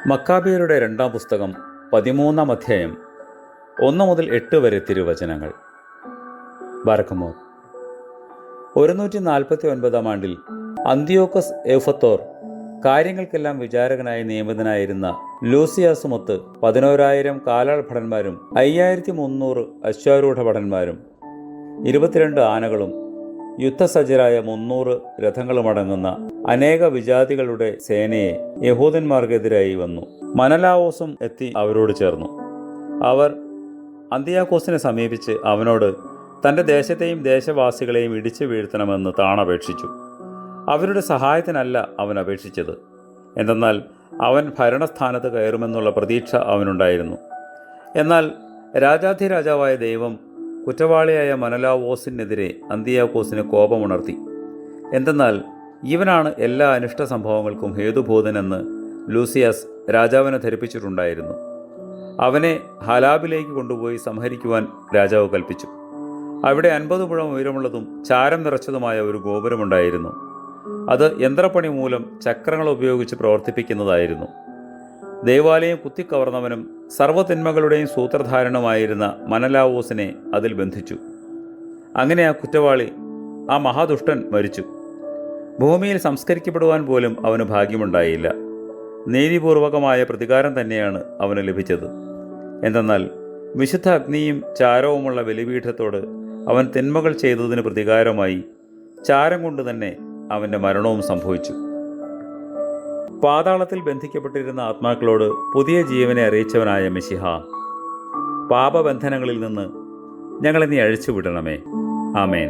മക്കാബിയരുടെ രണ്ടാം പുസ്തകം 13-ാം അധ്യായം 1 മുതൽ 8 വരെ തിരുവചനങ്ങൾ. ബാരക്കുമോർ. 149-ാം ആണ്ടിൽ അന്തിയോക്കസ് എഫത്തോർ കാര്യങ്ങൾക്കെല്ലാം വിചാരകനായി നിയമിതനായിരുന്ന ലൂസിയാസുമൊത്ത് 11,000 കാലാൾ ഭടന്മാരും 5,300 അശ്വാരൂഢ ഭടന്മാരും 22 ആനകളും യുദ്ധസജ്ജരായ 300 രഥങ്ങളുമടങ്ങുന്ന അനേക വിജാതികളുടെ സേനയെ യഹൂദന്മാർക്കെതിരായി വന്നു. മനലാവോസും എത്തി അവരോട് ചേർന്നു. അവർ അന്തിയാക്കോസിനെ സമീപിച്ച് അവനോട് തൻ്റെ ദേശത്തെയും ദേശവാസികളെയും ഇടിച്ചു വീഴ്ത്തണമെന്ന് താണപേക്ഷിച്ചു. അവരുടെ സഹായത്തിനല്ല അവൻ അപേക്ഷിച്ചത്. എന്തെന്നാൽ അവൻ ഭരണസ്ഥാനത്ത് കയറുമെന്നുള്ള പ്രതീക്ഷ അവനുണ്ടായിരുന്നു. എന്നാൽ രാജാധിരാജാവായ ദൈവം കുറ്റവാളിയായ മനലാവോസിനെതിരെ അന്തിയാക്കോസിന് കോപമുണർത്തി. എന്തെന്നാൽ ഇവനാണ് എല്ലാ അനിഷ്ട സംഭവങ്ങൾക്കും ഹേതുഭൂതനെന്ന് ലൂസിയാസ് രാജാവിനെ ധരിപ്പിച്ചിട്ടുണ്ടായിരുന്നു. അവനെ ഹലാബിലേക്ക് കൊണ്ടുപോയി സംഹരിക്കുവാൻ രാജാവ് കൽപ്പിച്ചു. അവിടെ 50 മുഴം ഉയരമുള്ളതും ചാരം നിറച്ചതുമായ ഒരു ഗോപുരമുണ്ടായിരുന്നു. അത് യന്ത്രപ്പണി മൂലം ചക്രങ്ങൾ ഉപയോഗിച്ച് പ്രവർത്തിപ്പിക്കുന്നതായിരുന്നു. ദേവാലയം കുത്തിക്കവർന്നവനും സർവ്വതിന്മകളുടെയും സൂത്രധാരണമായിരുന്ന മനലാവോസിനെ അതിൽ ബന്ധിച്ചു. അങ്ങനെ ആ കുറ്റവാളി, ആ മഹാദുഷ്ടൻ മരിച്ചു. ഭൂമിയിൽ സംസ്കരിക്കപ്പെടുവാൻ പോലും അവന് ഭാഗ്യമുണ്ടായില്ല. നീതിപൂർവകമായ പ്രതികാരം തന്നെയാണ് അവന് ലഭിച്ചത്. എന്തെന്നാൽ വിശുദ്ധ അഗ്നിയും ചാരവുമുള്ള ബലിപീഠത്തോട് അവൻ തിന്മകൾ ചെയ്തതിന് പ്രതികാരമായി ചാരം കൊണ്ട് തന്നെ അവൻ്റെ മരണവും സംഭവിച്ചു. പാതാളത്തിൽ ബന്ധിക്കപ്പെട്ടിരുന്ന ആത്മാക്കളോട് പുതിയ ജീവനെ അറിയിച്ചവനായ മിശിഹ, പാപബന്ധനങ്ങളിൽ നിന്ന് ഞങ്ങളെ നീ അഴിച്ചുവിടണമേ. ആമേൻ.